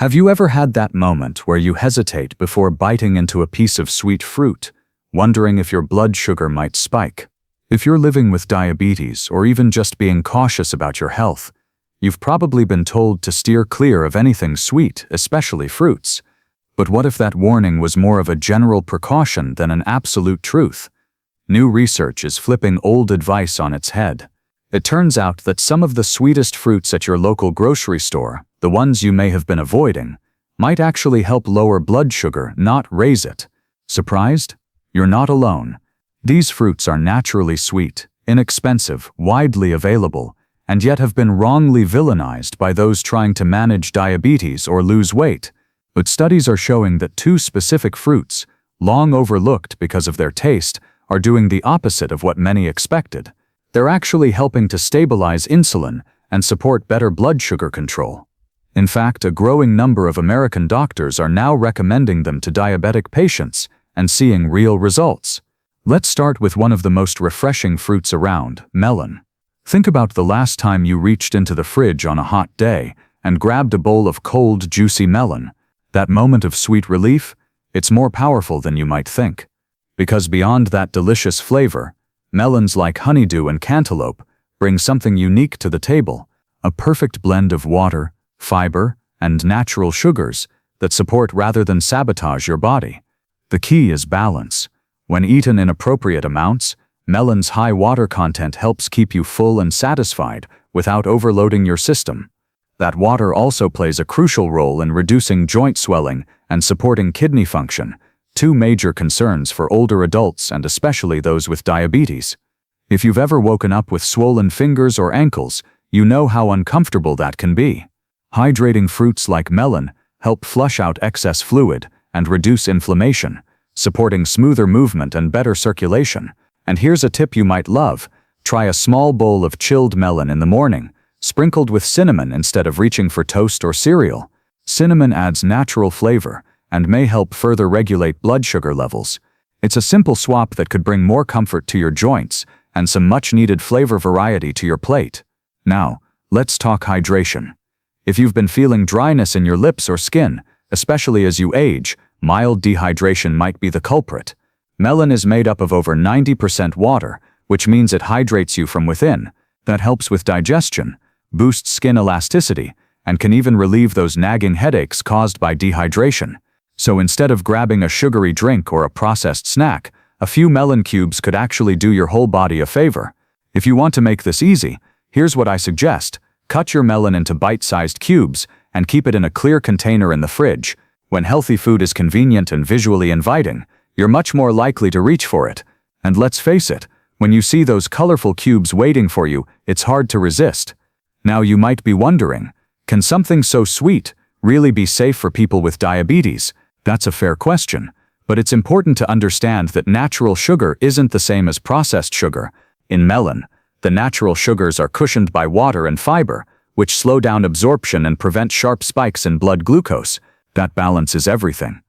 Have you ever had that moment where you hesitate before biting into a piece of sweet fruit, wondering if your blood sugar might spike? If you're living with diabetes or even just being cautious about your health, you've probably been told to steer clear of anything sweet, especially fruits. But what if that warning was more of a general precaution than an absolute truth? New research is flipping old advice on its head. It turns out that some of the sweetest fruits at your local grocery store, the ones you may have been avoiding, might actually help lower blood sugar, not raise it. Surprised? You're not alone. These fruits are naturally sweet, inexpensive, widely available, and yet have been wrongly villainized by those trying to manage diabetes or lose weight. But studies are showing that two specific fruits, long overlooked because of their taste, are doing the opposite of what many expected. They're actually helping to stabilize insulin and support better blood sugar control. In fact, a growing number of American doctors are now recommending them to diabetic patients and seeing real results. Let's start with one of the most refreshing fruits around, melon. Think about the last time you reached into the fridge on a hot day and grabbed a bowl of cold, juicy melon. That moment of sweet relief, it's more powerful than you might think. Because beyond that delicious flavor, melons like honeydew and cantaloupe bring something unique to the table, a perfect blend of water, fiber, and natural sugars that support rather than sabotage your body. The key is balance. When eaten in appropriate amounts, melon's high water content helps keep you full and satisfied without overloading your system. That water also plays a crucial role in reducing joint swelling and supporting kidney function, two major concerns for older adults and especially those with diabetes. If you've ever woken up with swollen fingers or ankles, you know how uncomfortable that can be. Hydrating fruits like melon help flush out excess fluid and reduce inflammation, supporting smoother movement and better circulation. And here's a tip you might love. Try a small bowl of chilled melon in the morning, sprinkled with cinnamon instead of reaching for toast or cereal. Cinnamon adds natural flavor and may help further regulate blood sugar levels. It's a simple swap that could bring more comfort to your joints and some much-needed flavor variety to your plate. Now, let's talk hydration. If you've been feeling dryness in your lips or skin, especially as you age, mild dehydration might be the culprit. Melon is made up of over 90% water, which means it hydrates you from within. That helps with digestion, boosts skin elasticity, and can even relieve those nagging headaches caused by dehydration. So instead of grabbing a sugary drink or a processed snack, a few melon cubes could actually do your whole body a favor. If you want to make this easy, here's what I suggest. Cut your melon into bite-sized cubes and keep it in a clear container in the fridge. When healthy food is convenient and visually inviting, you're much more likely to reach for it. And let's face it, when you see those colorful cubes waiting for you, it's hard to resist. Now you might be wondering, can something so sweet really be safe for people with diabetes? That's a fair question, but it's important to understand that natural sugar isn't the same as processed sugar. In melon, the natural sugars are cushioned by water and fiber, which slow down absorption and prevent sharp spikes in blood glucose. That balance is everything.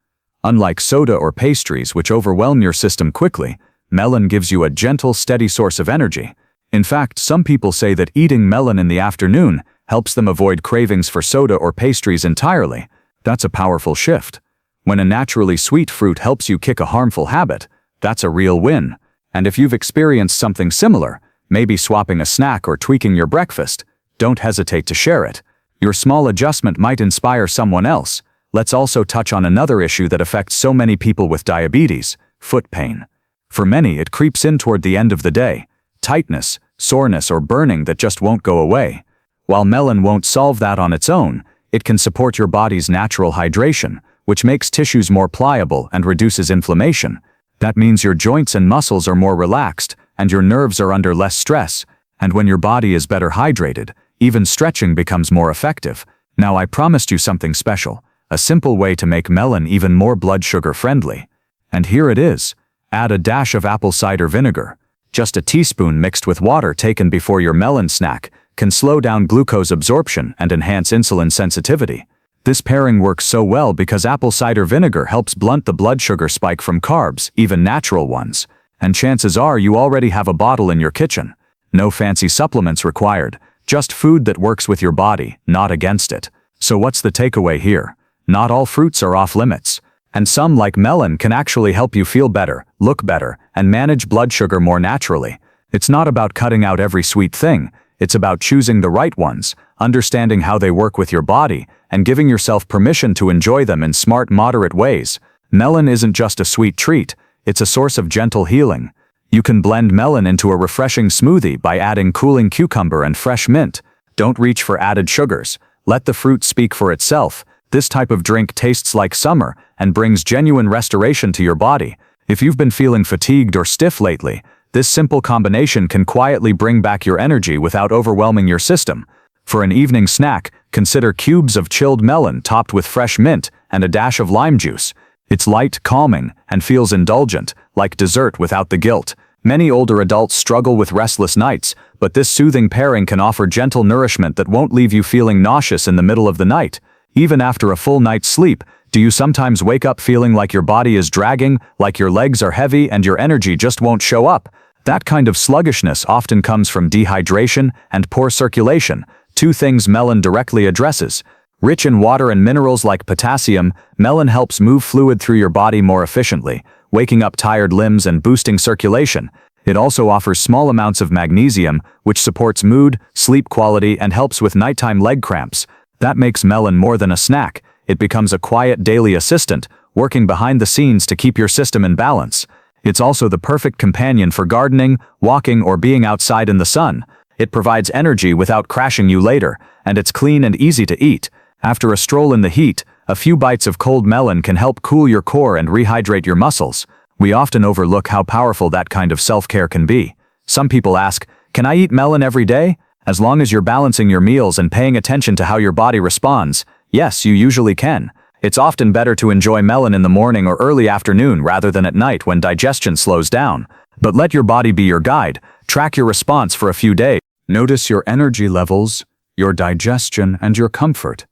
Unlike soda or pastries which overwhelm your system quickly, melon gives you a gentle, steady source of energy. In fact, some people say that eating melon in the afternoon helps them avoid cravings for soda or pastries entirely. That's a powerful shift. When a naturally sweet fruit helps you kick a harmful habit, that's a real win. And if you've experienced something similar, maybe swapping a snack or tweaking your breakfast, don't hesitate to share it. Your small adjustment might inspire someone else. Let's also touch on another issue that affects so many people with diabetes: foot pain. For many, it creeps in toward the end of the day. Tightness, soreness, or burning that just won't go away. While melon won't solve that on its own, it can support your body's natural hydration, which makes tissues more pliable and reduces inflammation. That means your joints and muscles are more relaxed and your nerves are under less stress. And when your body is better hydrated, even stretching becomes more effective. Now I promised you something special, a simple way to make melon even more blood sugar friendly. And here it is. Add a dash of apple cider vinegar. Just a teaspoon mixed with water taken before your melon snack can slow down glucose absorption and enhance insulin sensitivity. This pairing works so well because apple cider vinegar helps blunt the blood sugar spike from carbs, even natural ones. And chances are you already have a bottle in your kitchen. No fancy supplements required, just food that works with your body, not against it. So what's the takeaway here? Not all fruits are off limits, and some, like melon, can actually help you feel better, look better, and manage blood sugar more naturally. It's not about cutting out every sweet thing, it's about choosing the right ones, understanding how they work with your body, and giving yourself permission to enjoy them in smart, moderate ways. Melon isn't just a sweet treat, it's a source of gentle healing. You can blend melon into a refreshing smoothie by adding cooling cucumber and fresh mint. Don't reach for added sugars. Let the fruit speak for itself. This type of drink tastes like summer and brings genuine restoration to your body. If you've been feeling fatigued or stiff lately, this simple combination can quietly bring back your energy without overwhelming your system. For an evening snack, consider cubes of chilled melon topped with fresh mint and a dash of lime juice. It's light, calming, and feels indulgent, like dessert without the guilt. Many older adults struggle with restless nights, but this soothing pairing can offer gentle nourishment that won't leave you feeling nauseous in the middle of the night. Even after a full night's sleep, do you sometimes wake up feeling like your body is dragging, like your legs are heavy and your energy just won't show up? That kind of sluggishness often comes from dehydration and poor circulation, two things melon directly addresses. Rich in water and minerals like potassium, melon helps move fluid through your body more efficiently, waking up tired limbs and boosting circulation. It also offers small amounts of magnesium, which supports mood, sleep quality, and helps with nighttime leg cramps. That makes melon more than a snack. It becomes a quiet daily assistant, working behind the scenes to keep your system in balance. It's also the perfect companion for gardening, walking, or being outside in the sun. It provides energy without crashing you later, and it's clean and easy to eat. After a stroll in the heat, a few bites of cold melon can help cool your core and rehydrate your muscles. We often overlook how powerful that kind of self-care can be. Some people ask, "Can I eat melon every day?" As long as you're balancing your meals and paying attention to how your body responds, yes, you usually can. It's often better to enjoy melon in the morning or early afternoon rather than at night when digestion slows down. But let your body be your guide. Track your response for a few days. Notice your energy levels, your digestion, and your comfort.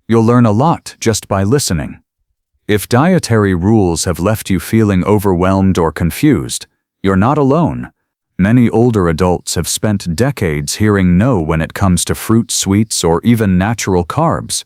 You'll learn a lot just by listening. If dietary rules have left you feeling overwhelmed or confused, you're not alone. Many older adults have spent decades hearing no when it comes to fruit, sweets, or even natural carbs.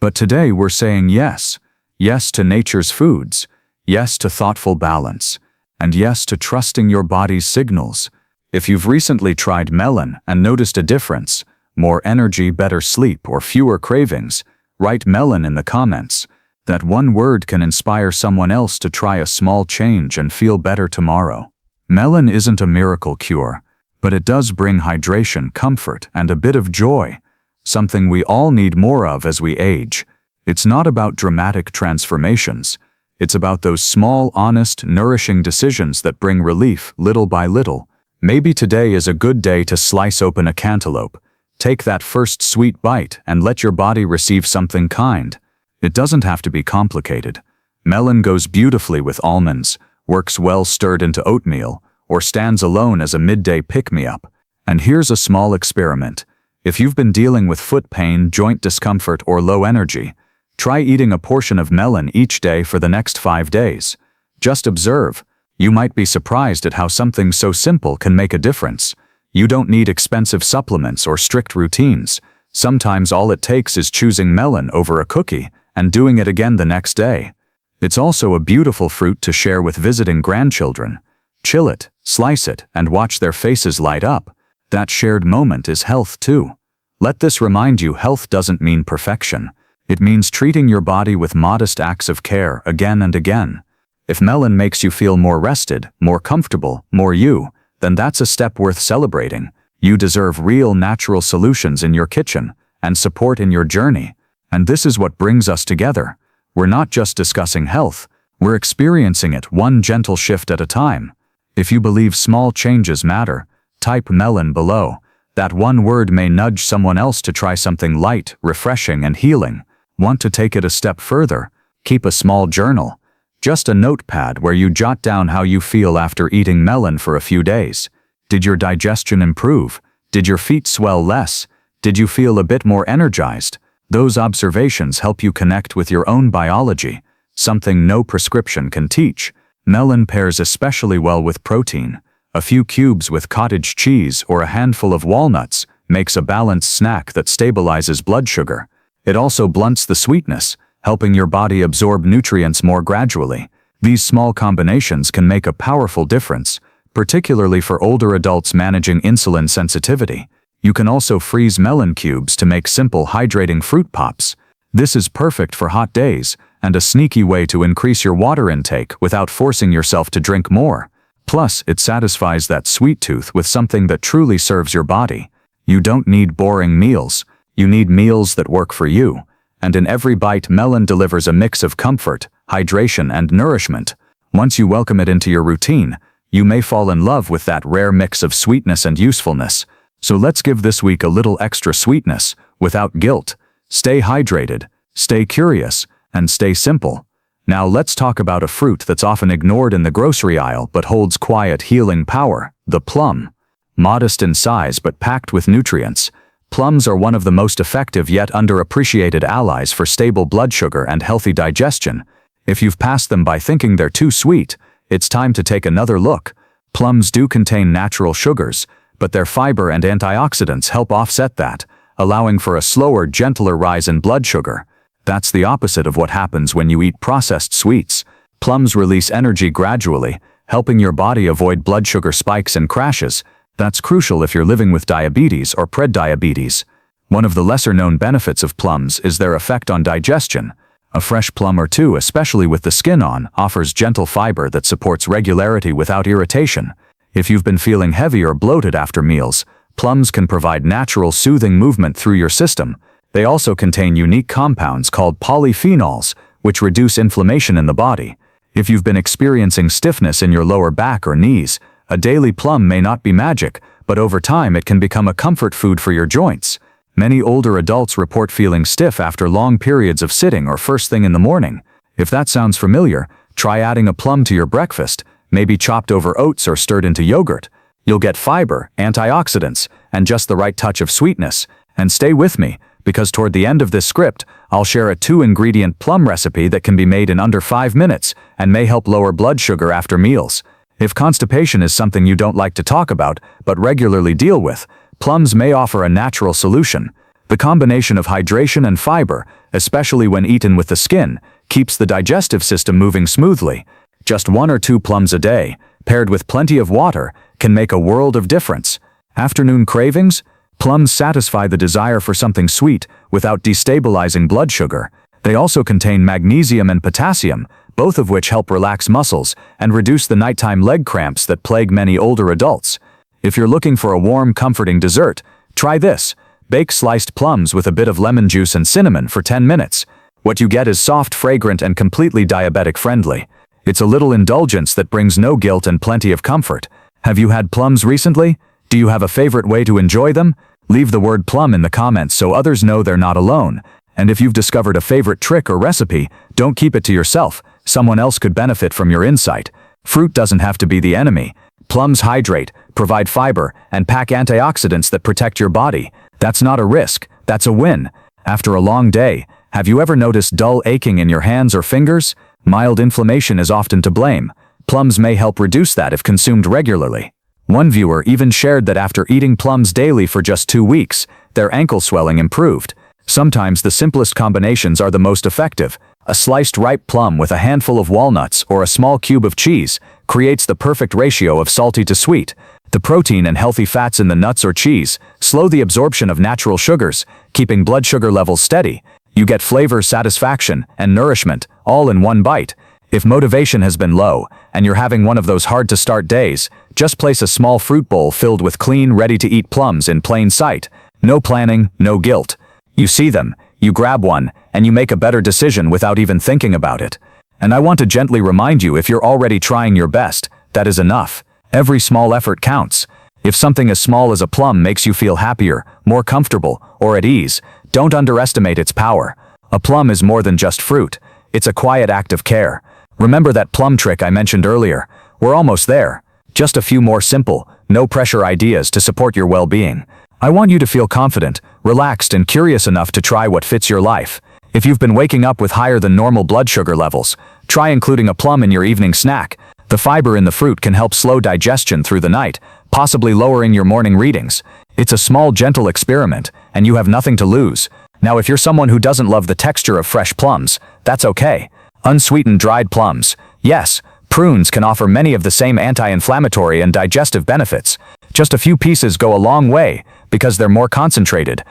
But today we're saying yes. Yes to nature's foods. Yes to thoughtful balance. And yes to trusting your body's signals. If you've recently tried melon and noticed a difference, more energy, better sleep, or fewer cravings, write melon in the comments. That one word can inspire someone else to try a small change and feel better tomorrow. Melon isn't a miracle cure, but it does bring hydration, comfort, and a bit of joy, something we all need more of as we age. It's not about dramatic transformations. It's about those small, honest, nourishing decisions that bring relief little by little. Maybe today is a good day to slice open a cantaloupe. Take that first sweet bite and let your body receive something kind. It doesn't have to be complicated. Melon goes beautifully with almonds, works well stirred into oatmeal, or stands alone as a midday pick-me-up. And here's a small experiment. If you've been dealing with foot pain, joint discomfort, or low energy, try eating a portion of melon each day for the next 5 days. Just observe. You might be surprised at how something so simple can make a difference. You don't need expensive supplements or strict routines. Sometimes all it takes is choosing melon over a cookie and doing it again the next day. It's also a beautiful fruit to share with visiting grandchildren. Chill it, slice it, and watch their faces light up. That shared moment is health too. Let this remind you, health doesn't mean perfection. It means treating your body with modest acts of care again and again. If melon makes you feel more rested, more comfortable, more you, then that's a step worth celebrating. You deserve real natural solutions in your kitchen and support in your journey. And this is what brings us together. We're not just discussing health, we're experiencing it one gentle shift at a time. If you believe small changes matter, type melon below. That one word may nudge someone else to try something light, refreshing, and healing. Want to take it a step further? Keep a small journal. Just a notepad where you jot down how you feel after eating melon for a few days. Did your digestion improve? Did your feet swell less? Did you feel a bit more energized? Those observations help you connect with your own biology, something no prescription can teach. Melon pairs especially well with protein. A few cubes with cottage cheese or a handful of walnuts makes a balanced snack that stabilizes blood sugar. It also blunts the sweetness, helping your body absorb nutrients more gradually. These small combinations can make a powerful difference, particularly for older adults managing insulin sensitivity. You can also freeze melon cubes to make simple hydrating fruit pops. This is perfect for hot days and a sneaky way to increase your water intake without forcing yourself to drink more. Plus, it satisfies that sweet tooth with something that truly serves your body. You don't need boring meals. You need meals that work for you. And in every bite, melon delivers a mix of comfort, hydration, and nourishment. Once you welcome it into your routine, you may fall in love with that rare mix of sweetness and usefulness. So let's give this week a little extra sweetness, without guilt. Stay hydrated, stay curious, and stay simple. Now let's talk about a fruit that's often ignored in the grocery aisle but holds quiet healing power, the plum. Modest in size but packed with nutrients, plums are one of the most effective yet underappreciated allies for stable blood sugar and healthy digestion. If you've passed them by thinking they're too sweet, it's time to take another look. Plums do contain natural sugars, but their fiber and antioxidants help offset that, allowing for a slower, gentler rise in blood sugar. That's the opposite of what happens when you eat processed sweets. Plums release energy gradually, helping your body avoid blood sugar spikes and crashes. That's crucial if you're living with diabetes or prediabetes. One of the lesser-known benefits of plums is their effect on digestion. A fresh plum or two, especially with the skin on, offers gentle fiber that supports regularity without irritation. If you've been feeling heavy or bloated after meals, plums can provide natural soothing movement through your system. They also contain unique compounds called polyphenols, which reduce inflammation in the body. If you've been experiencing stiffness in your lower back or knees, a daily plum may not be magic, but over time it can become a comfort food for your joints. Many older adults report feeling stiff after long periods of sitting or first thing in the morning. If that sounds familiar, try adding a plum to your breakfast, maybe chopped over oats or stirred into yogurt. You'll get fiber, antioxidants, and just the right touch of sweetness. And stay with me, because toward the end of this script, I'll share a 2-ingredient plum recipe that can be made in under 5 minutes and may help lower blood sugar after meals. If constipation is something you don't like to talk about, but regularly deal with, plums may offer a natural solution. The combination of hydration and fiber, especially when eaten with the skin, keeps the digestive system moving smoothly. Just 1 or 2 plums a day, paired with plenty of water, can make a world of difference. Afternoon cravings? Plums satisfy the desire for something sweet without destabilizing blood sugar. They also contain magnesium and potassium, both of which help relax muscles and reduce the nighttime leg cramps that plague many older adults. If you're looking for a warm, comforting dessert, try this. Bake sliced plums with a bit of lemon juice and cinnamon for 10 minutes. What you get is soft, fragrant, and completely diabetic-friendly. It's a little indulgence that brings no guilt and plenty of comfort. Have you had plums recently? Do you have a favorite way to enjoy them? Leave the word plum in the comments so others know they're not alone. And if you've discovered a favorite trick or recipe, don't keep it to yourself. Someone else could benefit from your insight. Fruit doesn't have to be the enemy. Plums hydrate, provide fiber, and pack antioxidants that protect your body. That's not a risk, that's a win. After a long day, have you ever noticed dull aching in your hands or fingers? Mild inflammation is often to blame. Plums may help reduce that if consumed regularly. One viewer even shared that after eating plums daily for just 2 weeks, their ankle swelling improved. Sometimes the simplest combinations are the most effective. A sliced ripe plum with a handful of walnuts or a small cube of cheese creates the perfect ratio of salty to sweet. The protein and healthy fats in the nuts or cheese slow the absorption of natural sugars, keeping blood sugar levels steady. You get flavor, satisfaction, and nourishment, all in one bite. If motivation has been low, and you're having one of those hard-to-start days, just place a small fruit bowl filled with clean, ready-to-eat plums in plain sight. No planning, no guilt. You see them, you grab one, and you make a better decision without even thinking about it. And I want to gently remind you, if you're already trying your best, that is enough. Every small effort counts. If something as small as a plum makes you feel happier, more comfortable, or at ease, don't underestimate its power. A plum is more than just fruit. It's a quiet act of care. Remember that plum trick I mentioned earlier? We're almost there. Just a few more simple, no-pressure ideas to support your well-being. I want you to feel confident, relaxed, and curious enough to try what fits your life. If you've been waking up with higher than normal blood sugar levels, try including a plum in your evening snack. The fiber in the fruit can help slow digestion through the night, possibly lowering your morning readings. It's a small, gentle experiment, and you have nothing to lose. Now, if you're someone who doesn't love the texture of fresh plums, that's okay. Unsweetened dried plums. Yes, prunes can offer many of the same anti-inflammatory and digestive benefits. Just a few pieces go a long way because they're more concentrated.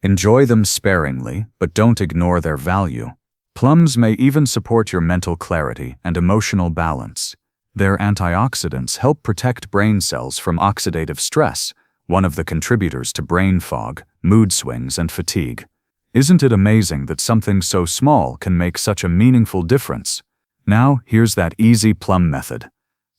Enjoy them sparingly, but don't ignore their value. Plums may even support your mental clarity and emotional balance. Their antioxidants help protect brain cells from oxidative stress, one of the contributors to brain fog, mood swings, and fatigue. Isn't it amazing that something so small can make such a meaningful difference? Now, here's that easy plum method.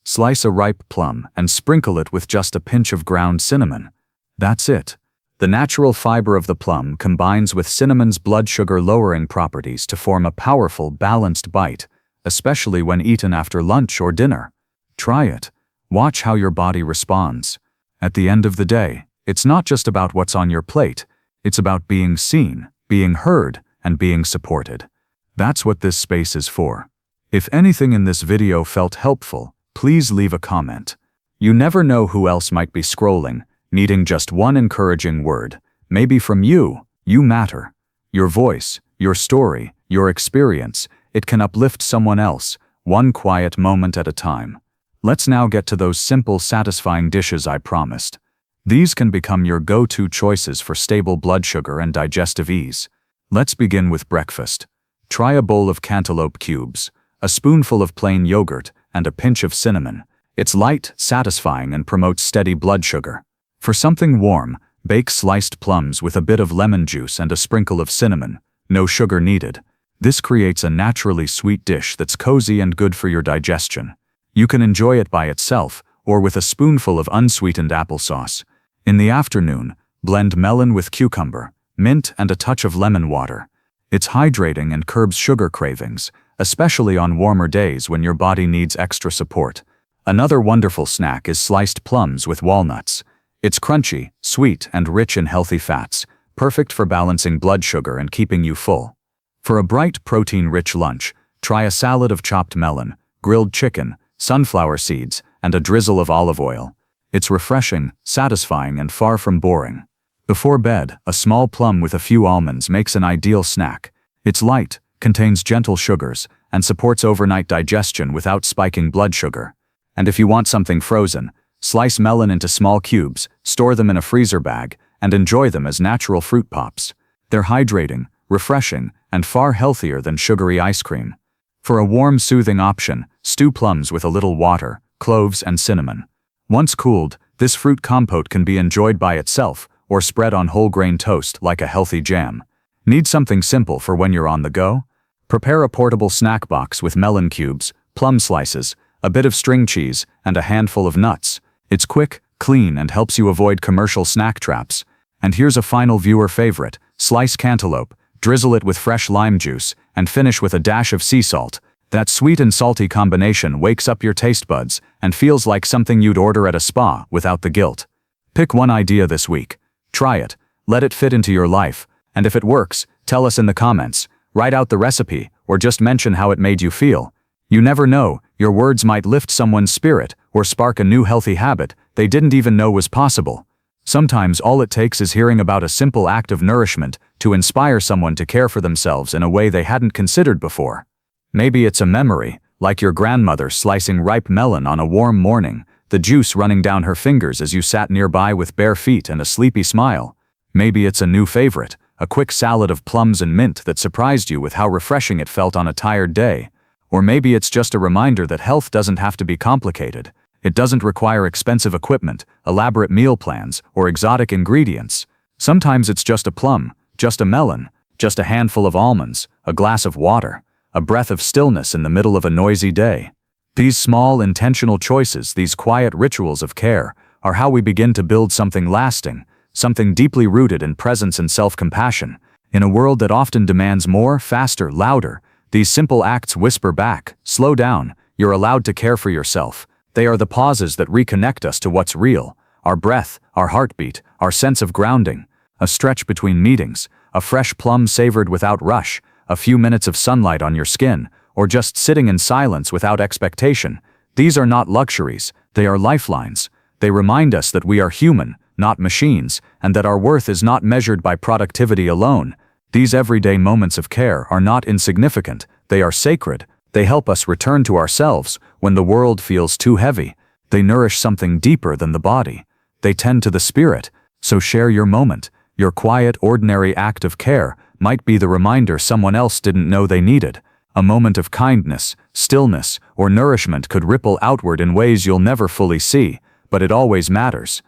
Slice a ripe plum and sprinkle it with just a pinch of ground cinnamon. That's it. The natural fiber of the plum combines with cinnamon's blood sugar-lowering properties to form a powerful, balanced bite, especially when eaten after lunch or dinner. Try it. Watch how your body responds. At the end of the day, it's not just about what's on your plate. It's about being seen, being heard, and being supported. That's what this space is for. If anything in this video felt helpful, please leave a comment. You never know who else might be scrolling, needing just one encouraging word. Maybe from you. You matter. Your voice, your story, your experience, it can uplift someone else, one quiet moment at a time. Let's now get to those simple, satisfying dishes I promised. These can become your go-to choices for stable blood sugar and digestive ease. Let's begin with breakfast. Try a bowl of cantaloupe cubes, a spoonful of plain yogurt, and a pinch of cinnamon. It's light, satisfying, and promotes steady blood sugar. For something warm, bake sliced plums with a bit of lemon juice and a sprinkle of cinnamon. No sugar needed. This creates a naturally sweet dish that's cozy and good for your digestion. You can enjoy it by itself, or with a spoonful of unsweetened applesauce. In the afternoon, blend melon with cucumber, mint, and a touch of lemon water. It's hydrating and curbs sugar cravings, especially on warmer days when your body needs extra support. Another wonderful snack is sliced plums with walnuts. It's crunchy, sweet, and rich in healthy fats, perfect for balancing blood sugar and keeping you full. For a bright, protein-rich lunch, try a salad of chopped melon, grilled chicken, sunflower seeds, and a drizzle of olive oil. It's refreshing, satisfying, and far from boring. Before bed, a small plum with a few almonds makes an ideal snack. It's light, contains gentle sugars, and supports overnight digestion without spiking blood sugar. And if you want something frozen, slice melon into small cubes, store them in a freezer bag, and enjoy them as natural fruit pops. They're hydrating, refreshing, and far healthier than sugary ice cream. For a warm, soothing option, stew plums with a little water, cloves, and cinnamon. Once cooled, this fruit compote can be enjoyed by itself or spread on whole grain toast like a healthy jam. Need something simple for when you're on the go? Prepare a portable snack box with melon cubes, plum slices, a bit of string cheese, and a handful of nuts. It's quick, clean, and helps you avoid commercial snack traps. And here's a final viewer favorite: slice cantaloupe, drizzle it with fresh lime juice, and finish with a dash of sea salt. That sweet and salty combination wakes up your taste buds and feels like something you'd order at a spa without the guilt. Pick one idea this week. Try it, let it fit into your life, and if it works, tell us in the comments. Write out the recipe, or just mention how it made you feel. You never know, your words might lift someone's spirit or spark a new healthy habit they didn't even know was possible. Sometimes all it takes is hearing about a simple act of nourishment to inspire someone to care for themselves in a way they hadn't considered before. Maybe it's a memory, like your grandmother slicing ripe melon on a warm morning, the juice running down her fingers as you sat nearby with bare feet and a sleepy smile. Maybe it's a new favorite, a quick salad of plums and mint that surprised you with how refreshing it felt on a tired day. Or maybe it's just a reminder that health doesn't have to be complicated. It doesn't require expensive equipment, elaborate meal plans, or exotic ingredients. Sometimes it's just a plum, just a melon, just a handful of almonds, a glass of water, a breath of stillness in the middle of a noisy day. These small, intentional choices, these quiet rituals of care, are how we begin to build something lasting, something deeply rooted in presence and self-compassion. In a world that often demands more, faster, louder, these simple acts whisper back, slow down, you're allowed to care for yourself. They are the pauses that reconnect us to what's real, our breath, our heartbeat, our sense of grounding, a stretch between meetings, a fresh plum savored without rush, a few minutes of sunlight on your skin, or just sitting in silence without expectation. These are not luxuries, they are lifelines. They remind us that we are human, not machines, and that our worth is not measured by productivity alone. These everyday moments of care are not insignificant, they are sacred. They help us return to ourselves when the world feels too heavy. They nourish something deeper than the body. They tend to the spirit. So share your moment. Your quiet, ordinary act of care might be the reminder someone else didn't know they needed. A moment of kindness, stillness, or nourishment could ripple outward in ways you'll never fully see, but it always matters.